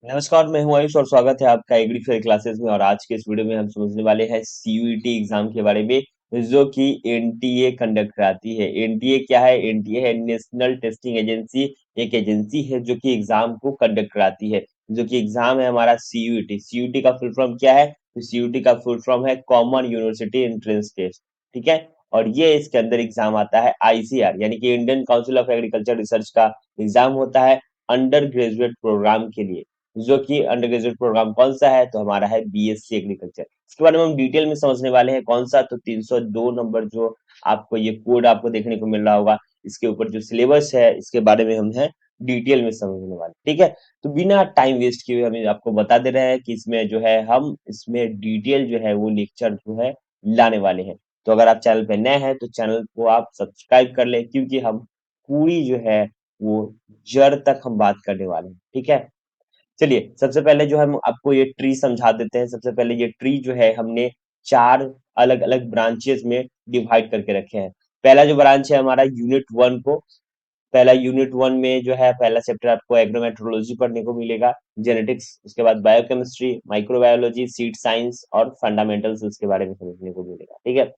नमस्कार, मैं हूं आयुष और स्वागत है आपका एग्री फेयर क्लासेस में। और आज के इस वीडियो में हम समझने वाले हैं सीयूईटी एग्जाम के बारे में, जो कि एनटीए कंडक्ट कराती है। एनटीए क्या है? एनटीए है नेशनल टेस्टिंग एजेंसी। एक एजेंसी है जो कि एग्जाम को कंडक्ट कराती है। जो कि एग्जाम है हमारा सीयूईटी। सीयूईटी का फुल फॉर्म क्या है? तो सीयूईटी का फुल फॉर्म है कॉमन यूनिवर्सिटी एंट्रेंस टेस्ट। ठीक है। और ये इसके अंदर एग्जाम आता है आईसीआर, यानी कि Indian council of agriculture research का एग्जाम होता है अंडर ग्रेजुएट प्रोग्राम के लिए। जो कि अंडर ग्रेजुएट प्रोग्राम कौन सा है? तो हमारा है बीएससी एग्रीकल्चर। इसके बारे में हम डिटेल में समझने वाले हैं। कौन सा? तो 302 नंबर जो आपको ये कोड आपको देखने को मिल रहा होगा, इसके ऊपर जो सिलेबस है इसके बारे में हम है डिटेल में समझने वाले। ठीक है। तो बिना टाइम वेस्ट किए हुए हम आपको बता दे रहे हैं कि इसमें जो है हम इसमें डिटेल जो है वो लेक्चर जो है लाने वाले हैं। तो अगर आप चैनल पे नए हैं तो चैनल को आप सब्सक्राइब कर लें, क्योंकि हम पूरी जो है वो जड़ तक हम बात करने वाले हैं। ठीक है। चलिए, सबसे पहले जो हम आपको ये ट्री समझा देते हैं। सबसे पहले ये ट्री जो है हमने 4 अलग-अलग ब्रांचेस में डिवाइड करके रखे हैं। पहला जो ब्रांच है हमारा यूनिट 1 को, पहला यूनिट 1 में जो है पहला चैप्टर आपको एग्रोमेट्रोलॉजी पढ़ने को मिलेगा, जेनेटिक्स, उसके बाद बायोकेमिस्ट्री, माइक्रोबायोलॉजी, सीड साइंस और फंडामेंटल्स उसके बारे में समझने को मिलेगा। ठीक है।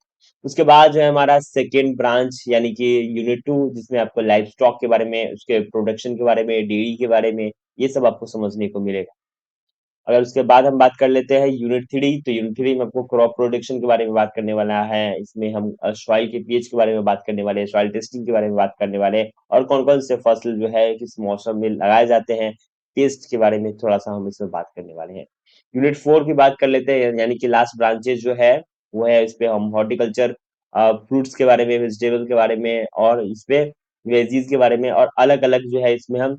उसके बाद जो है हमारा सेकेंड ब्रांच यानी कि यूनिट 2, जिसमें आपको लाइफ स्टॉक के बारे में, उसके प्रोडक्शन के बारे में, डेयरी के बारे में, ये सब आपको समझने को मिलेगा। अगर उसके बाद हम बात कर लेते हैं यूनिट 3, तो यूनिट 3 में आपको क्रॉप प्रोडक्शन के बारे में बात करने वाला है। इसमें हम सॉइल के पीएच के बारे में बात करने वाले हैं, सॉइल टेस्टिंग के बारे में बात करने वाले हैं, और कौन-कौन से फसल जो है किस मौसम में लगाए जाते हैं, पेस्ट के बारे में थोड़ा-सा हम इसमें बात करने वाले हैं। यूनिट 4 की बात कर लेते हैं, यानी कि लास्ट ब्रांचेस जो है वो है इसपे हम हॉर्टिकल्चर, फ्रूट्स के बारे में, वेजिटेबल के बारे में, और इसपे वेजीज के बारे में, और अलग-अलग जो है इसमें हम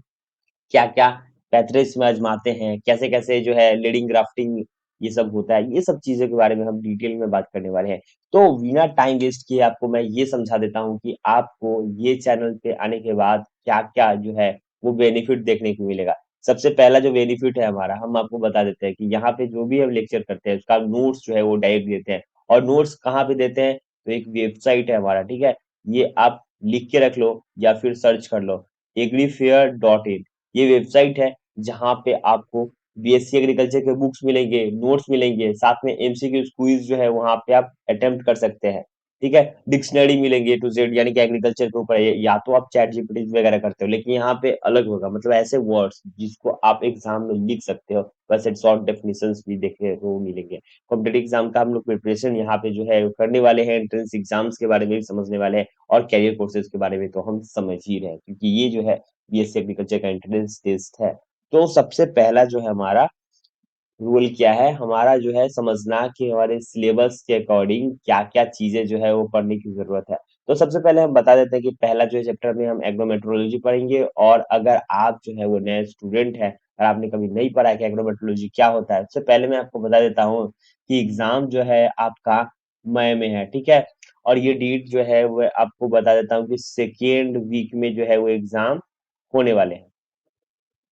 क्या-क्या पैथरेज में आजमाते हैं, कैसे-कैसे जो है लीडिंग ग्राफ्टिंग ये सब होता है, ये सब चीज़ों के बारे में हम डिटेल में बात करने वाले हैं। तो बिना टाइम वेस्ट किए आपको मैं ये समझा देता हूँ कि आपको ये चैनल पे आने के बाद क्या-क्या जो है वो बेनिफिट देखने को मिलेगा। सबसे पहला जो बेनिफिट है हमारा, हम आपको बता देते हैं कि यहाँ पे जो भी हम लेक्चर करते हैं उसका नोट्स जो है वो डायरेक्ट देते हैं। और नोट्स कहाँ पे देते हैं? तो एक वेबसाइट है हमारा, ठीक है? ये आप लिख के रख लो या फिर सर्च कर लो, agrifair.in। ये वेबसाइट है जहाँ पे आपको बीएससी एग्रीकल्चर के बुक्स मिलेंगे, नोट्स मिलेंगे, साथ में एमसीक्यू क्विज जो है वहाँ पे आप अटेम्प्ट कर सकते हैं। ठीक है। डिक्शनरी मिलेंगे ए टू जेड, यानी कि एग्रीकल्चर के ऊपर या तो आप चैट जीपीटी वगैरह करते हो, लेकिन यहाँ पे अलग होगा, मतलब ऐसे वर्ड्स जिसको आप एग्जाम में लिख सकते हो, वैसे शॉर्ट डेफिनेशंस भी देखने को मिलेंगे। कॉम्पिटेटिव एग्जाम का हम लोग प्रिपरेशन यहाँ पे जो है करने वाले हैं, एंट्रेंस एग्जाम्स के बारे में भी समझने वाले हैं, और कैरियर कोर्सेज के बारे में तो हम समझ ही रहे हैं, क्योंकि ये जो है बीएससी एग्रीकल्चर का एंट्रेंस टेस्ट है। तो सबसे पहला जो है हमारा रूल क्या है? हमारा जो है समझना कि हमारे सिलेबस के अकॉर्डिंग क्या-क्या चीजें जो है वो पढ़ने की जरूरत है। तो सबसे पहले हम बता देते हैं कि पहला जो है चैप्टर में हम एग्रोमेट्रोलॉजी पढ़ेंगे। और अगर आप जो है वो नए स्टूडेंट हैं और आपने कभी नहीं पढ़ा है कि एग्रोमेट्रोलॉजी क्या होता है, सबसे पहले मैं आपको बता देता हूँ कि एग्जाम जो है आपका मई में है। ठीक है। और ये डेट जो है वो आपको बता देता हूँ कि सेकेंड वीक में जो है वो एग्जाम होने वाले हैं।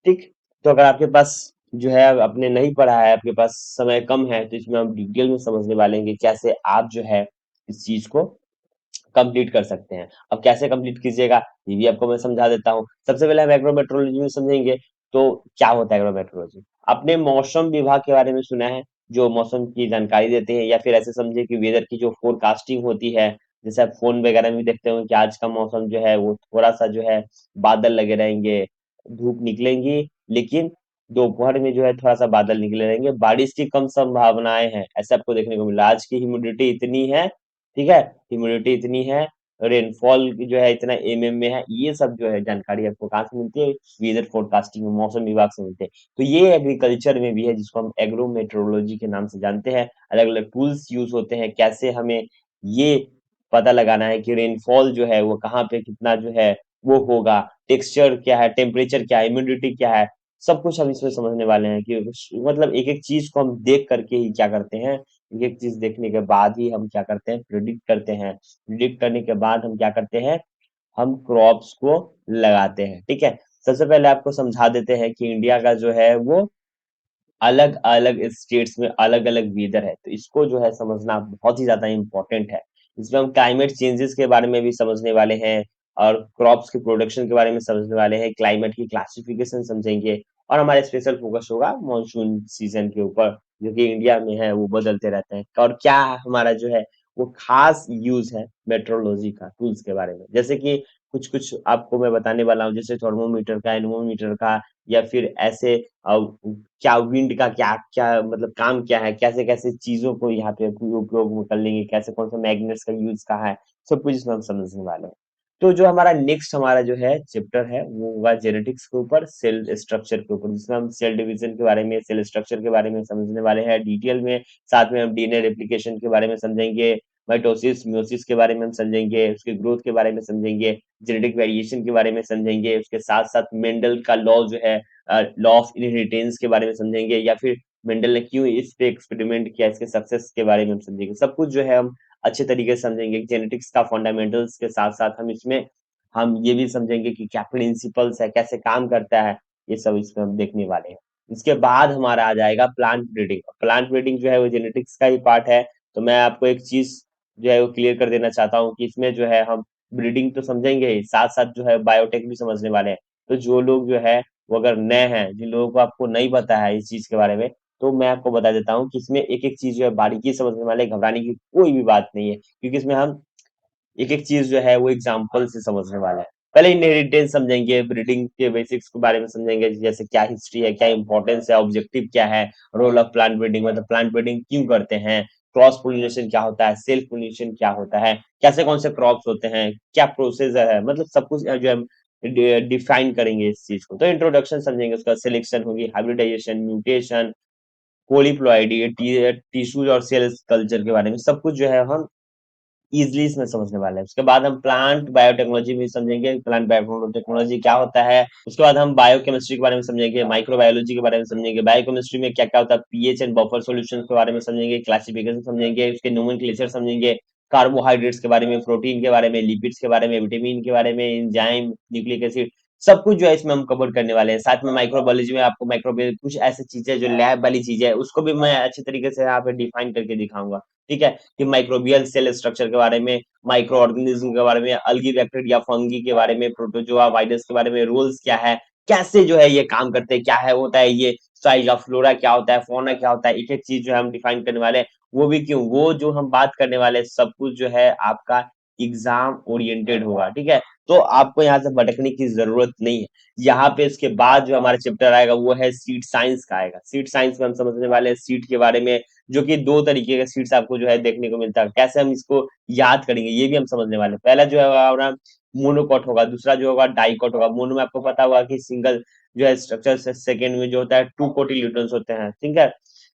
ठीक। तो अगर आपके पास जो है आपने नहीं पढ़ा है, आपके पास समय कम है, तो इसमें हम डिटेल में समझने वाले हैं कि कैसे आप जो है इस चीज को कंप्लीट कर सकते हैं। अब कैसे कंप्लीट कीजिएगा ये भी आपको मैं समझा देता हूँ। सबसे पहले हम एग्रोमेट्रोलॉजी में समझेंगे। तो क्या होता है एग्रोमेट्रोलॉजी? आपने मौसम विभाग के बारे में सुना है, जो मौसम की जानकारी देते हैं, या फिर ऐसे समझिए कि वेदर की जो फोरकास्टिंग होती है, जैसे आप फोन वगैरह में भी देखते हो कि आज का मौसम जो है वो थोड़ा सा जो है बादल लगे रहेंगे, धूप निकलेंगी, लेकिन दोपहर में जो है थोड़ा सा बादल निकले रहेंगे, बारिश की कम संभावनाएं हैं, ऐसे आपको देखने को मिला। आज की ह्यूमिडिटी इतनी है, ठीक है, ह्यूमिडिटी इतनी है, रेनफॉल जो है इतना एमएम में है, ये सब जो है जानकारी आपको कहाँ से मिलती है? वेदर फोरकास्टिंग में, मौसम विभाग से मिलते हैं। तो ये एग्रीकल्चर में भी है, जिसको हम एग्रोमेट्रोलॉजी के नाम से जानते हैं। अलग अलग टूल्स यूज होते हैं, कैसे हमें ये पता लगाना है कि रेनफॉल जो है वो कहाँ पे कितना जो है वो होगा, टेक्सचर क्या है, टेम्परेचर क्या है, ह्यूमिडिटी क्या है, सब कुछ हम इसमें समझने वाले हैं कि मतलब एक एक चीज को हम देख करके ही क्या करते हैं, एक एक चीज देखने के बाद ही हम क्या करते हैं, प्रिडिक्ट करते हैं। प्रिडिक्ट करने के बाद हम क्या करते हैं, हम क्रॉप्स को लगाते हैं। ठीक है। सबसे पहले आपको समझा देते हैं कि इंडिया का जो है वो अलग अलग स्टेट्स में अलग अलग वेदर है, तो इसको जो है समझना बहुत ही ज्यादा इंपॉर्टेंट है। इसमें हम क्लाइमेट चेंजेस के बारे में भी समझने वाले हैं, और क्रॉप्स के प्रोडक्शन के बारे में समझने वाले हैं, क्लाइमेट की क्लासिफिकेशन समझेंगे, और हमारा स्पेशल फोकस होगा मानसून सीजन के ऊपर, जो कि इंडिया में है वो बदलते रहते हैं। और क्या हमारा जो है वो खास यूज है मेट्रोलॉजी का टूल्स के बारे में, जैसे कि कुछ कुछ आपको मैं बताने वाला हूँ, जैसे थर्मोमीटर का, एनोमोमीटर का, या फिर ऐसे क्या विंड का क्या क्या मतलब काम क्या है, कैसे कैसे चीजों को यहाँ पे उपयोग में कर लेंगे, कैसे कौन सा मैग्नेट्स का यूज कहाँ है, सब कुछ इसमें हम समझने वाले हैं। तो जो हमारा नेक्स्ट हमारा जो है चैप्टर है वो होगा जेनेटिक्स के ऊपर, सेल स्ट्रक्चर के ऊपर, जिसमें हम सेल डिवीजन के बारे में, सेल स्ट्रक्चर के बारे में समझने वाले हैं डिटेल में। साथ में हम डीएनए रेप्लिकेशन के बारे में समझेंगे, माइटोसिस म्योसिस के बारे में हम समझेंगे, उसके ग्रोथ के बारे में समझेंगे, जेनेटिक वेरिएशन के बारे में समझेंगे, उसके साथ साथ मेंडल का लॉ जो है, लॉ ऑफ इनहेरिटेंस के बारे में समझेंगे, या फिर मेंडल ने क्यों इस पे एक्सपेरिमेंट किया, इसके सक्सेस के बारे में हम समझेंगे। सब कुछ जो है हम अच्छे तरीके से समझेंगे। जेनेटिक्स का फंडामेंटल्स के साथ साथ हम ये भी समझेंगे कि क्या प्रिंसिपल्स है, कैसे काम करता है, ये सब इसमें हम देखने वाले हैं। इसके बाद हमारा आ जाएगा प्लांट ब्रीडिंग। प्लांट ब्रीडिंग जो है वो जेनेटिक्स का ही पार्ट है। तो मैं आपको एक चीज जो है वो क्लियर कर देना चाहता हूँ कि इसमें जो है हम ब्रीडिंग तो समझेंगे ही, साथ साथ जो है बायोटेक भी समझने वाले हैं। तो जो लोग जो है वो अगर नए हैं, जिन लोगों को आपको नहीं पता है इस चीज के बारे में, तो मैं आपको बता देता हूँ कि इसमें एक एक चीज जो है बारीकी से समझने वाले, घबराने की कोई भी बात नहीं है, क्योंकि इसमें हम एक एक चीज जो है वो एग्जाम्पल से समझने वाला है। पहले इनहेरिटेंस समझेंगे, ब्रीडिंग के बेसिक्स के बारे में समझेंगे, जैसे क्या हिस्ट्री है, क्या इंपॉर्टेंस है, ऑब्जेक्टिव क्या है, रोल ऑफ प्लांट ब्रीडिंग, मतलब प्लांट ब्रीडिंग क्यों करते हैं, क्रॉस पोलिनेशन क्या होता है, सेल्फ पोलिनेशन क्या होता है, कैसे कौन से क्रॉप्स होते हैं, क्या प्रोसेस है, मतलब सब कुछ जो हम डिफाइन करेंगे इस चीज को। तो इंट्रोडक्शन समझेंगे, उसका सिलेक्शन होगी, हाइब्रिडाइजेशन, म्यूटेशन, पोलीप्लॉइडी, टिश्यूज और सेल्स कल्चर के बारे में सब कुछ जो है हम इजली इसमें समझने वाले हैं। उसके बाद हम प्लांट बायोटेक्नोलॉजी भी समझेंगे, प्लांट बायोटेक्नोलॉजी क्या होता है। उसके बाद हम बायोकेमिस्ट्री के बारे में समझेंगे, माइक्रोबायोलॉजी के बारे में समझेंगे, बायोकेमिस्ट्री में क्या क्या होता है, पीएच एंड बफर सॉल्यूशंस के बारे में समझेंगे, क्लासिफिकेशन समझेंगे, उसके नोमेनक्लेचर समझेंगे, कार्बोहाइड्रेट्स के बारे में, प्रोटीन के बारे में, लिपिड्स के बारे में, विटामिन के बारे में, एंजाइम, न्यूक्लिक एसिड, सब कुछ जो है इसमें हम कवर करने वाले हैं। साथ में माइक्रोबायोलॉजी में आपको माइक्रोबियल कुछ ऐसी चीजें जो लैब वाली चीजें है उसको भी मैं अच्छे तरीके से यहाँ पे डिफाइन करके दिखाऊंगा। ठीक है, कि माइक्रोबियल सेल स्ट्रक्चर के बारे में, माइक्रो ऑर्गेनिज्म के बारे में, अलगी बैक्टीरिया फंगी के बारे में, प्रोटोजोआ वायरस के बारे में, रोल्स क्या है, कैसे जो है ये काम करते हैं, क्या है होता है ये, साइज ऑफ फ्लोरा क्या होता है, फौना क्या होता है, एक एक चीज जो है हम डिफाइन करने वाले हैं। वो भी क्यों, वो जो हम बात करने वाले हैं सब कुछ जो है आपका एग्जाम ओरिएंटेड होगा। ठीक है, तो आपको यहाँ से भटकने की जरूरत नहीं है। यहाँ पे इसके बाद जो हमारा चैप्टर आएगा वो है सीड साइंस का आएगा। सीड साइंस में हम समझने वाले हैं सीड के बारे में, जो कि दो तरीके का सीड्स आपको जो है देखने को मिलता है, कैसे हम इसको याद करेंगे ये भी हम समझने वाले हैं। पहला जो है हमारा मोनोकॉट होगा, दूसरा जो होगा डाइकॉट होगा। मोनो में आपको पता होगा कि सिंगल जो है स्ट्रक्चर से, सेकेंड में जो होता है टू कोटिल्यूडन्स होते हैं, ठीक है,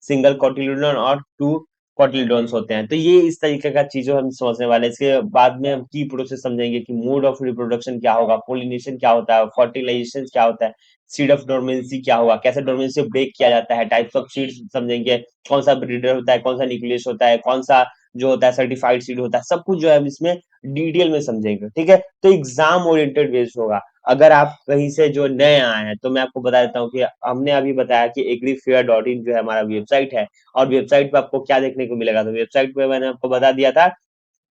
सिंगल कोटिल्यूडन और टू कोटिल्डोन्स होते हैं। तो ये इस तरीके का चीजों हम समझने वाले हैं। इसके बाद में हम की प्रोसेस समझेंगे कि मोड ऑफ रिप्रोडक्शन क्या होगा, पोलिनेशन क्या होता है, फर्टिलाइजेशन क्या होता है, सीड ऑफ डोरमेंसी क्या होगा, कैसे डोरमेंसी ब्रेक किया जाता है, टाइप्स ऑफ सीड्स समझेंगे, कौन सा ब्रीडर होता है, कौन सा न्यूक्लियस होता है, कौन सा जो होता है सर्टिफाइड सीड होता है, सब कुछ जो है हम इसमें डिटेल में समझेंगे। ठीक है, तो एग्जाम ओरिएंटेड बेस्ड होगा। अगर आप कहीं से जो नए आए हैं तो मैं आपको बता देता हूँ कि हमने अभी बताया कि agrifear.in जो है हमारा वेबसाइट है, और वेबसाइट पे आपको क्या देखने को मिलेगा। तो वेबसाइट पे मैंने आपको बता दिया था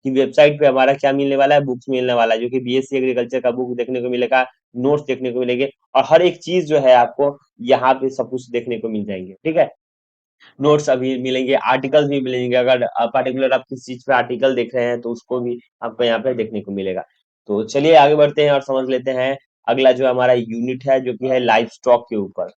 कि वेबसाइट पे हमारा क्या मिलने वाला है, बुक्स मिलने वाला है, जो कि बीएससी एग्रीकल्चर का बुक देखने को मिलेगा, नोट्स देखने को मिलेंगे, और हर एक चीज जो है आपको यहाँ पे सब कुछ देखने को मिल जाएंगे। ठीक है, नोट्स अभी मिलेंगे, आर्टिकल्स भी मिलेंगे, अगर पर्टिकुलर आप किस चीज पे आर्टिकल देख रहे हैं तो उसको भी आपको यहाँ पे देखने को मिलेगा। तो चलिए आगे बढ़ते हैं और समझ लेते हैं अगला जो हमारा यूनिट है, जो कि है लाइफ स्टॉक के ऊपर।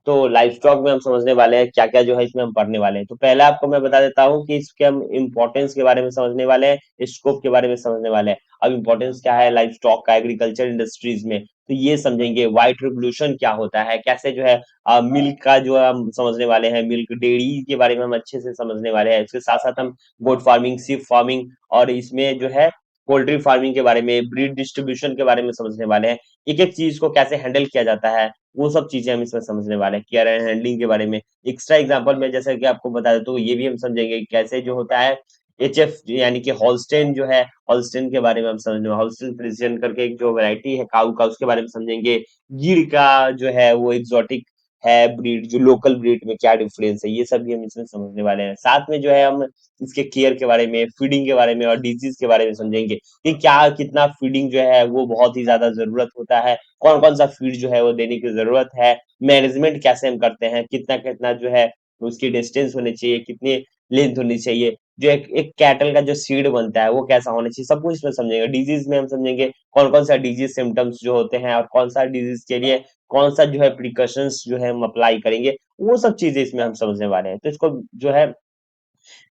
तो लाइफ स्टॉक में हम समझने वाले हैं क्या क्या जो है इसमें हम पढ़ने वाले हैं। तो पहला आपको मैं बता देता हूँ कि इसके हम इम्पोर्टेंस के बारे में समझने वाले हैं, स्कोप के बारे में समझने वाले हैं। अब इम्पोर्टेंस क्या है लाइफ स्टॉक का एग्रीकल्चर इंडस्ट्रीज में, तो ये समझेंगे। व्हाइट रिवोल्यूशन क्या होता है, कैसे जो है मिल्क का जो हम समझने वाले हैं, मिल्क डेयरी के बारे में हम अच्छे से समझने वाले हैं। इसके साथ साथ हम गोट फार्मिंग, शिप फार्मिंग, और इसमें जो है पोल्ट्री फार्मिंग के बारे में, ब्रीड डिस्ट्रीब्यूशन के बारे में समझने वाले हैं। एक एक चीज को कैसे हैंडल किया जाता है वो सब चीजें हम इसमें समझने वाले हैं, केयर एंड हैंडलिंग के बारे में। एक्स्ट्रा एग्जांपल में जैसे कि आपको बता दें तो ये भी हम समझेंगे कि कैसे जो होता है एचएफ यानी कि हॉल्स्टेन जो है, हॉल्स्टेन के बारे में हम समझने, हॉल्स्टेन फ्रिजियन करके एक जो वैरायटी है काऊ का, उसके बारे में समझेंगे। गिर का जो है वो एग्जॉटिक ब्रीड, जो लोकल ब्रीड में क्या डिफरेंस है, ये सब भी हम इसमें समझने वाले हैं। साथ में जो है हम इसके केयर के बारे में, फीडिंग के बारे में और डिजीज के बारे में समझेंगे कि क्या कितना फीडिंग जो है वो बहुत ही ज्यादा जरूरत होता है, कौन कौन सा फीड जो है वो देने की जरूरत है, मैनेजमेंट कैसे हम करते हैं, कितना कितना जो है उसकी डिस्टेंस होनी चाहिए, कितनी लेंथ होनी चाहिए, जो एक कैटल का जो सीड बनता है वो कैसा होना चाहिए, सब कुछ इसमें समझेंगे। डिजीज में हम समझेंगे कौन कौन सा डिजीज सिम्टम्स जो होते हैं और कौन सा डिजीज के लिए कौन सा जो है प्रिकॉशंस जो है हम अप्लाई करेंगे, वो सब चीजें इसमें हम समझने वाले हैं। तो इसको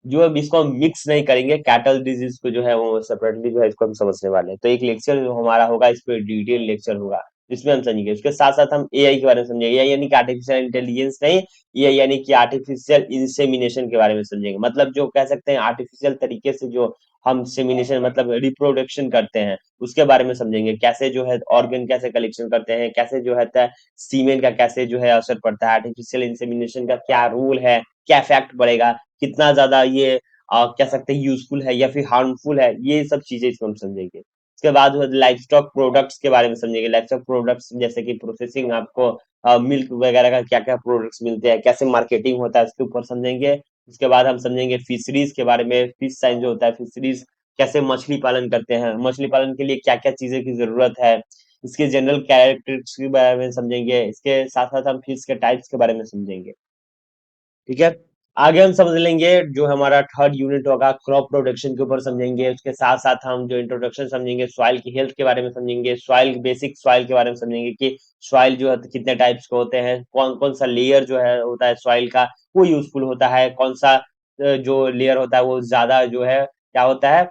जो अब इसको हम मिक्स नहीं करेंगे, कैटल डिजीज को जो है वो सेपरेटली जो है इसको हम समझने वाले हैं। तो एक लेक्चर जो हमारा होगा इस पे डिटेल लेक्चर होगा, इसमें हम समझेंगे। उसके साथ साथ हम एआई के बारे में समझेंगे। एआई यानी कि आर्टिफिशियल इंटेलिजेंस नहीं, एआई यानी कि आर्टिफिशियल इंसेमिनेशन के बारे में समझेंगे। मतलब जो कह सकते हैं आर्टिफिशियल तरीके से जो हम सेमिनेशन मतलब रिप्रोडक्शन करते हैं, उसके बारे में समझेंगे। कैसे जो है ऑर्गन कैसे कलेक्शन करते हैं, कैसे जो है सीमेन का कैसे जो है असर पड़ता है, आर्टिफिशियल इंसेमिनेशन का क्या रूल है, क्या इफेक्ट पड़ेगा, कितना ज्यादा ये कह सकते हैं यूजफुल है या फिर हार्मफुल है, ये सब चीजें इसमें हम समझेंगे। उसके बाद लाइफ स्टॉक प्रोडक्ट्स के बारे में समझेंगे। लाइफ स्टॉक प्रोडक्ट्स जैसे कि प्रोसेसिंग, आपको मिल्क वगैरह का क्या क्या प्रोडक्ट्स मिलते हैं, कैसे मार्केटिंग होता है, उसके ऊपर समझेंगे। उसके बाद हम समझेंगे फिशरीज के बारे में, फिश साइंस जो होता है, फिशरीज कैसे मछली पालन करते हैं, मछली पालन के लिए क्या क्या चीजें की जरूरत है, इसके जनरल कैरेक्टरिस्टिक्स के बारे में समझेंगे। इसके साथ साथ हम फिश के टाइप्स के बारे में समझेंगे। ठीक है, आगे हम समझ लेंगे जो हमारा थर्ड यूनिट होगा क्रॉप प्रोडक्शन के ऊपर समझेंगे। उसके साथ साथ हम जो इंट्रोडक्शन समझेंगे, सॉइल की हेल्थ के बारे में समझेंगे, सॉइल बेसिक सॉइल के बारे में समझेंगे कि सॉइल जो है कितने टाइप्स के होते हैं, कौन कौन सा लेयर जो है होता है सॉइल का वो यूजफुल होता है, कौन सा जो लेयर होता है वो ज्यादा जो है क्या होता है,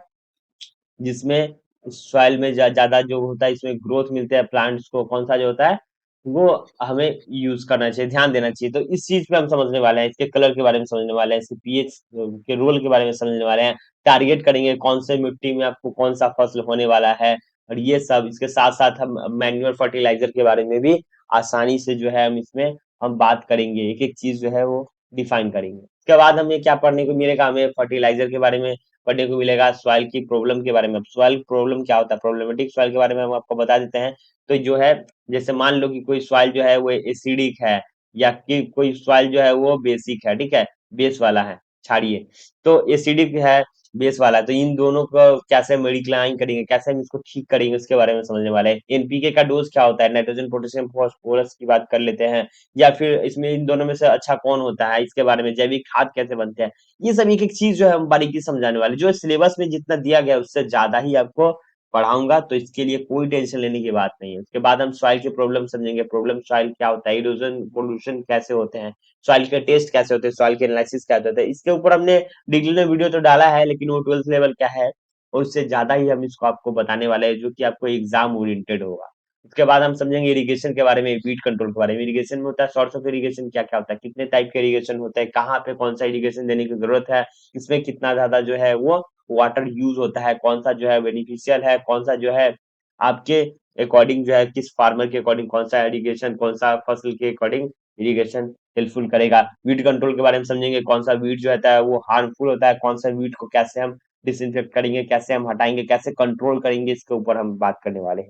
जिसमें सॉइल में ज्यादा जो होता है इसमें ग्रोथ मिलते हैं प्लांट्स को, कौन सा जो होता है वो हमें यूज करना चाहिए, ध्यान देना चाहिए। तो इस चीज पे हम समझने वाले हैं, इसके कलर के बारे में समझने वाले हैं, इसके पीएच के रोल के बारे में समझने वाले हैं, टारगेट करेंगे कौन से मिट्टी में आपको कौन सा फसल होने वाला है, और ये सब। इसके साथ साथ हम मैन्युअल फर्टिलाइजर के बारे में भी आसानी से जो है हम इसमें हम बात करेंगे, एक एक चीज जो है वो डिफाइन करेंगे। उसके बाद हमें क्या पढ़ने को मिलेगा, हमें फर्टिलाइजर के बारे में पढ़ने को मिलेगा, सॉइल की प्रॉब्लम के बारे में। अब सॉइल प्रॉब्लम क्या होता है, प्रॉब्लमेटिक सॉइल के बारे में हम आपको बता देते हैं। तो जो है जैसे मान लो कि कोई सॉइल जो है वो एसिडिक है, या कि कोई सॉइल जो है वो बेसिक है, ठीक है, बेस वाला है, छाड़िए, तो एसिडिक है, बेस वाला है, तो इन दोनों को कैसे मल्टीप्लाइंग करेंगे, कैसे हम इसको ठीक करेंगे, उसके बारे में समझने वाले हैं। एनपीके का डोज क्या होता है, नाइट्रोजन पोटेशियम फास्फोरस की बात कर लेते हैं, या फिर इसमें इन दोनों में से अच्छा कौन होता है, इसके बारे में, जैविक खाद कैसे बनते हैं, ये सब एक एक चीज जो है हम बारीकी समझाने वाले। जो सिलेबस में जितना दिया गया है, उससे ज्यादा ही आपको पढ़ाऊंगा, तो इसके लिए कोई टेंशन लेने की बात नहीं है। उसके बाद हम सॉइल की प्रॉब्लम समझेंगे, प्रॉब्लम सॉइल क्या होता है, इरोजन पोल्यूशन कैसे होते हैं, सॉइल के टेस्ट कैसे होते हैं, सॉइल के एनालिसिस क्या होता है। इसके ऊपर हमने डिटेल में वीडियो तो डाला है, लेकिन वो 12th लेवल क्या है और उससे ज्यादा ही हम इसको आपको बताने वाले हैं, जो कि आपको एग्जाम ओरिएंटेड होगा। उसके बाद हम समझेंगे इरिगेशन के बारे में, वीड कंट्रोल के बारे में। इरिगेशन में होता है सोर्स ऑफ इरिगेशन क्या क्या होता है, कितने टाइप के इरिगेशन होते हैं, कहाँ पे कौन सा इरिगेशन देने की जरूरत है, इसमें कितना ज्यादा जो है वो वाटर यूज होता है, कौन सा जो है बेनिफिशियल है, कौन सा जो है आपके अकॉर्डिंग जो है किस फार्मर के अकॉर्डिंग कौन सा इरिगेशन, कौन सा फसल के अकॉर्डिंग इरिगेशन हेल्पफुल करेगा। वीड कंट्रोल के बारे में समझेंगे, कौन सा वीड जो होता है वो हार्मफुल होता है, कौन सा वीड को कैसे हम डिसइंफेक्ट करेंगे, कैसे हम हटाएंगे, कैसे कंट्रोल करेंगे, इसके ऊपर हम बात करने वाले हैं।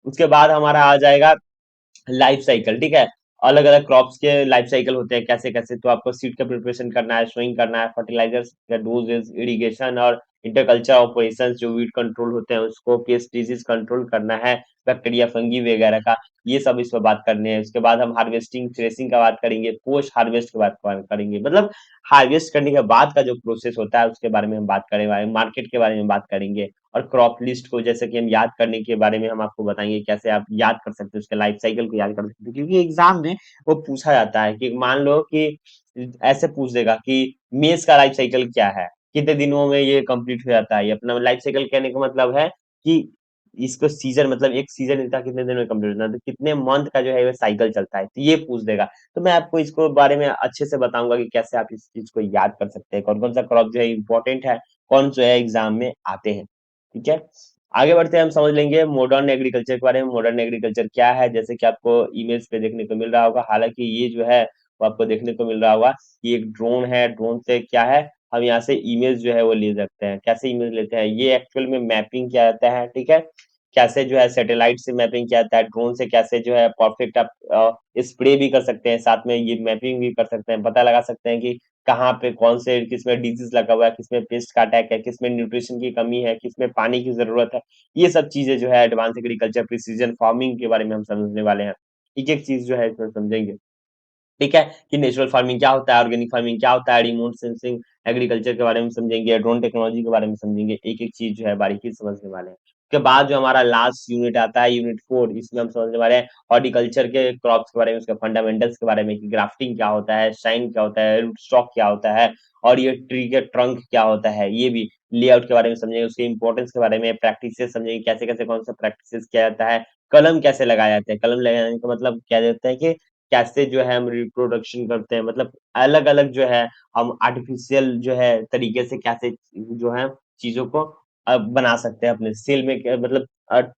उसके बाद हमारा आ जाएगा लाइफ साइकिल, ठीक है, अलग अलग क्रॉप्स के लाइफ साइकिल होते हैं कैसे कैसे, तो आपको सीड का प्रिपरेशन करना है, सोइंग करना है, फर्टिलाइजर्स का डोजेस, इरिगेशन और इंटरकल्चर ऑपरेशंस, जो वीड कंट्रोल होते हैं उसको, पेस्ट डिजीज कंट्रोल करना है, बैक्टीरिया फंगी वगैरह का, ये सब इस पर बात करने हैं। उसके बाद हम हार्वेस्टिंग थ्रेसिंग का बात करेंगे, पोस्ट हार्वेस्ट की बात करेंगे, मतलब हार्वेस्ट करने के बाद का जो प्रोसेस होता है उसके बारे में हम बात करेंगे, मार्केट के बारे में बात करेंगे, और क्रॉप लिस्ट को जैसे कि हम याद करने के बारे में हम आपको बताएंगे, कैसे आप याद कर सकते हो, उसके लाइफ साइकिल को याद कर सकते हो, क्योंकि एग्जाम में वो पूछा जाता है कि मान लो कि ऐसे पूछ देगा कि मेष का लाइफ साइकिल क्या है, कितने दिनों में ये कंप्लीट हो जाता है। ये अपना लाइफ साइकिल कहने का मतलब है कि इसको सीजन, मतलब एक सीजन इतना कितने दिन में कंप्लीट होता है, तो कितने मंथ का जो है ये साइकिल चलता है, तो ये पूछ देगा। तो मैं आपको इसको बारे में अच्छे से बताऊंगा कि कैसे आप इस चीज को याद कर सकते हैं, कौन कौन सा क्रॉप जो है इंपॉर्टेंट है, कौन जो है एग्जाम में आते हैं। ठीक है, आगे बढ़ते हैं, हम समझ लेंगे मॉडर्न एग्रीकल्चर के बारे में। मॉडर्न एग्रीकल्चर क्या है, जैसे कि आपको इमेज पे देखने को मिल रहा होगा, हालांकि ये जो है वो आपको देखने को मिल रहा होगा कि एक ड्रोन है, ड्रोन से क्या है हम यहाँ से इमेज जो है वो ले सकते हैं। कैसे इमेज लेते हैं, ये एक्चुअल में मैपिंग किया जाता है, ठीक है, कैसे जो है सैटेलाइट से मैपिंग किया जाता है, ड्रोन से कैसे जो है परफेक्ट आप स्प्रे भी कर सकते हैं, साथ में ये मैपिंग भी कर सकते हैं, पता लगा सकते हैं कि कहाँ पे कौन से किसमें डिजीज लगा हुआ है, किसमें पेस्ट का अटैक है, किसमें न्यूट्रिशन की कमी है, किसमें पानी की जरूरत है। ये सब चीजें जो है एडवांस एग्रीकल्चर प्रिसीजन फार्मिंग के बारे में हम समझने वाले हैं। एक एक चीज जो है इसमें समझेंगे। ठीक है, कि नेचुरल फार्मिंग क्या होता है, ऑर्गेनिक फार्मिंग क्या होता है, रिमोट सेंसिंग एग्रीकल्चर के बारे में समझेंगे, ड्रोन टेक्नोलॉजी के बारे में समझेंगे, एक एक चीज जो है बारीकी से समझने वाले हैं। उसके बाद जो हमारा लास्ट यूनिट आता है, यूनिट 4, इसमें हम समझने वाले हैं हॉर्टिकल्चर के क्रॉप्स के बारे में, उसके फंडामेंटल्स के बारे में कि ग्राफ्टिंग क्या होता है, शाइन क्या होता है, रूट स्टॉक क्या होता है, और ये ट्री के ट्रंक क्या होता है, ये भी लेआउट के बारे में समझेंगे, उसके इंपॉर्टेंस के बारे में, प्रैक्टिसेस समझेंगे, कैसे कैसे कौन सा प्रैक्टिसेस किया जाता है, कलम कैसे लगाया जाता है, कलम लगाने का मतलब क्या जाता है कि कैसे जो है हम रिप्रोडक्शन करते हैं, मतलब अलग-अलग जो है हम आर्टिफिशियल जो है तरीके से कैसे जो है चीज़ों को बना सकते हैं अपने सेल में, मतलब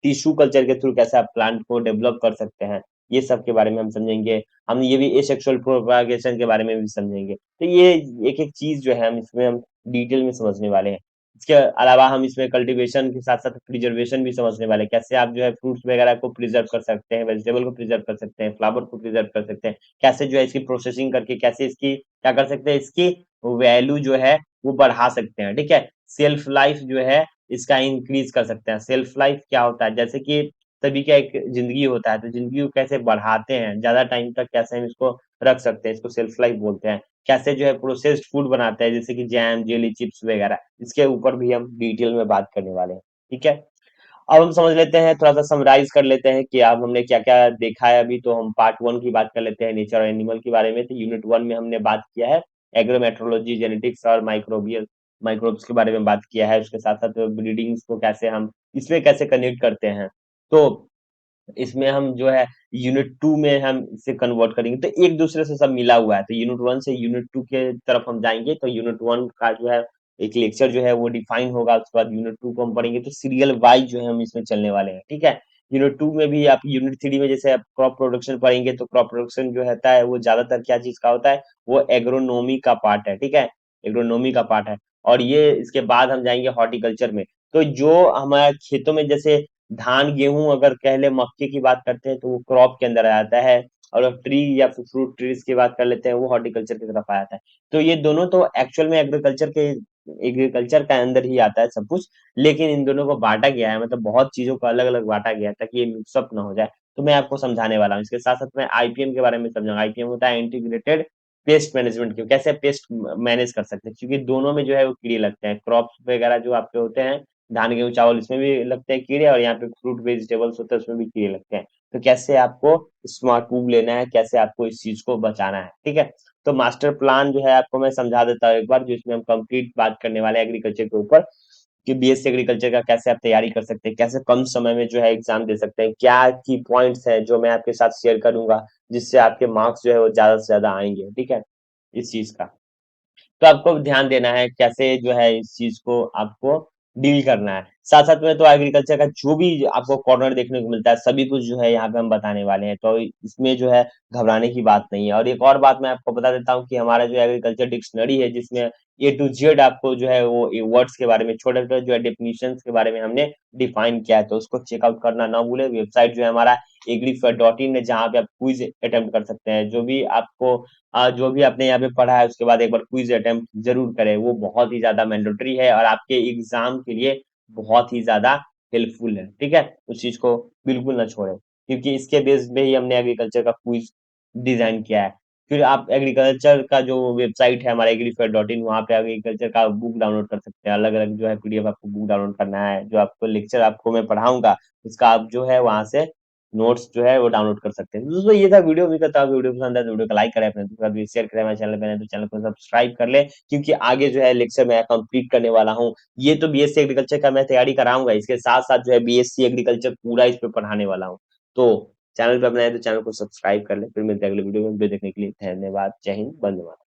टिश्यू कल्चर के थ्रू कैसे आप प्लांट को डेवलप कर सकते हैं। ये सब के बारे में हम समझेंगे। हम ये भी एसेक्सुअल प्रोपागेशन के बारे में भी समझेंगे। तो ये एक-एक चीज़ जो है हम डिटेल में समझने वाले हैं। इसके अलावा हम इसमें कल्टीवेशन के साथ-साथ प्रिजर्वेशन भी समझने वाले हैं। कैसे आप जो है फ्रूट्स वगैरह को प्रिजर्व कर सकते हैं, वेजिटेबल को प्रिजर्व कर सकते हैं, फ्लावर को प्रिजर्व कर सकते हैं। कैसे जो है इसकी प्रोसेसिंग करके कैसे इसकी क्या कर सकते हैं, इसकी वैल्यू जो है वो बढ़ा सकते हैं, ठीक है? शेल्फ लाइफ जो है इसका इंक्रीज़ कर सकते हैं। शेल्फ लाइफ क्या होता है? जैसे कि सभी का एक ज़िंदगी होता है, तो ज़िंदगी को कैसे बढ़ाते हैं, ज़्यादा टाइम तक कैसे हम इसको रख सकते हैं, इसको शेल्फ लाइफ बोलते हैं। कैसे जो है प्रोसेस्ड फूड बनाते हैं, जैसे कि जैम, जेली, चिप्स वगैरह, इसके ऊपर भी हम डिटेल में बात करने वाले हैं, ठीक है? अब हम समझ लेते हैं, थोड़ा-सा समराइज़ कर लेते हैं कि अब हमने क्या-क्या देखा है अभी, तो हम पार्ट 1 की बात कर लेते हैं, नेचर और एनिमल के बारे में। तो यूनिट 1 में हमने बात किया है एग्रोमेट्रोलॉजी, जेनेटिक्स और माइक्रोब्स के बारे में बात किया है। उसके साथ-साथ ब्रीडिंग्स को कैसे हम इसमें कैसे कनेक्ट करते हैं। तो इसमें हम जो है यूनिट 2 में हम इसे कन्वर्ट करेंगे, तो एक दूसरे से सब मिला हुआ है। तो यूनिट 1 से यूनिट 2 के तरफ हम जाएँगे, तो यूनिट 1 का जो है एक लेक्चर जो है वो डिफाइन होगा, उसके बाद यूनिट 2 को हम पढ़ेंगे, तो सीरियल वाइज़ जो है हम इसमें चलने वाले हैं, ठीक है? यूनिट 2 में भी आप यूनिट 3 में जैसे आप क्रॉप प्रोडक्शन पढ़ेंगे, तो क्रॉप प्रोडक्शन जो रहता है वो ज़्यादातर क्या चीज़ का होता है, वो एग्रोनॉमी का पार्ट है, ठीक है? एग्रोनॉमी का पार्ट है, और ये इसके बाद हम जाएँगे हॉर्टिकल्चर में। तो जो हमारे खेतों में जैसे धान, गेहूँ अगर कह लें, मक्के की बात करते हैं तो वो क्रॉप के अंदर आ जाता है, और ट्री या फिर फ्रूट ट्रीज़ की बात कर लेते हैं वो हॉर्टिकल्चर की तरफ आ जाता है। तो ये दोनों तो एक्चुअल में एग्रीकल्चर के अंदर ही आता है सब कुछ, लेकिन इन दोनों को बाँटा गया है, मतलब बहुत चीज़ों को अलग-अलग बाँटा गया है ताकि ये मिक्स अप ना हो जाए। तो मैं आपको समझाने वाला हूँ। इसके साथ-साथ मैं आईपीएम के बारे में समझाऊँगा। आईपीएम होता है इंटीग्रेटेड पेस्ट मैनेजमेंट, क्यों कैसे पेस्ट मैनेज कर सकते हैं, क्योंकि दोनों में जो है वो कीड़े लगते हैं। क्रॉप्स वगैरह जो आपके होते हैं, धान, गेहूँ, चावल, इसमें भी लगते हैं कीड़े, और यहाँ पे फ्रूट वेजिटेबल्स होते हैं उसमें भी कीड़े लगते हैं। तो कैसे आपको स्मार्ट मूव लेना है, कैसे आपको इस चीज़ को बचाना है, ठीक है? तो मास्टर प्लान जो है आपको मैं समझा देता हूँ एक बार, जो इसमें हम कंप्लीट बात करने वाले हैं एग्रीकल्चर के ऊपर, कि बीएससी एग्रीकल्चर का कैसे आप तैयारी कर सकते हैं, कैसे कम समय में जो है एग्ज़ाम दे सकते हैं, क्या की पॉइंट्स हैं जो मैं आपके साथ शेयर करूँगा, जिससे आपके मार्क्स जो है वो ज़्यादा से ज़्यादा आएँगे, ठीक है? इस चीज़ का। तो आपको ध्यान देना है कैसे जो है इस चीज़ को आपको डील करना है। साथ-साथ में तो एग्रीकल्चर का जो भी आपको कॉर्नर देखने को मिलता है, सभी कुछ जो है यहाँ पे हम बताने वाले हैं। तो इसमें जो है घबराने की बात नहीं है। और एक और बात मैं आपको बता देता हूँ कि हमारा जो एग्रीकल्चर डिक्शनरी है, जिसमें ए टू जेड आपको जो है वो वर्ड्स के बारे में, छोटे-छोटे जो है डेफिनिशंस के बारे में हमने डिफाइन किया है, तो उसको चेकआउट करना ना भूलें। वेबसाइट जो है हमारा एग्रीफेयर.इन है, जहाँ पे आप क्विज़ अटेम्प्ट कर सकते हैं। जो भी आपने यहाँ पे पढ़ा है उसके बाद एक बार क्विज़ अटेम्प्ट ज़रूर करें, वो बहुत ही ज़्यादा मैंडेटरी है और आपके एग्ज़ाम के लिए बहुत ही ज़्यादा हेल्पफुल है, ठीक है? उस चीज़ को बिल्कुल ना छोड़ें, क्योंकि इसके बेस पे ही हमने एग्रीकल्चर का क्विज़ डिज़ाइन किया है। फिर आप एग्रीकल्चर का जो वेबसाइट है हमारा एग्रीफेयर.इन, वहाँ पे एग्रीकल्चर का बुक डाउनलोड कर सकते हैं। अलग-अलग जो है पीडीएफ आपको बुक डाउनलोड करना है, जो आपको लेक्चर आपको मैं पढ़ाऊँगा, उसका आप जो है वहाँ से नोट्स जो है वो डाउनलोड कर सकते हैं। दोस्तों ये था वीडियो, उम्मीद करता हूँ वीडियो पसंद आया तो वीडियो को लाइक करें, अपने दोस्तों के साथ भी शेयर करें, हमारे चैनल पे नए हैं तो चैनल को सब्सक्राइब कर लें, क्योंकि आगे जो है लेक्चर मैं कंप्लीट करने वाला हूँ। ये तो बीएससी एग्रीकल्चर का मैं तैयारी कराऊँगा, इसके साथ-साथ जो है बीएससी एग्रीकल्चर पूरा इस पे पढ़ाने वाला हूँ। तो चैनल पे अब नए हैं तो चैनल को सब्सक्राइब कर लें। फिर मिलते हैं अगले वीडियो में। वीडियो देखने के लिए धन्यवाद। जय हिंद, वंदे मातरम।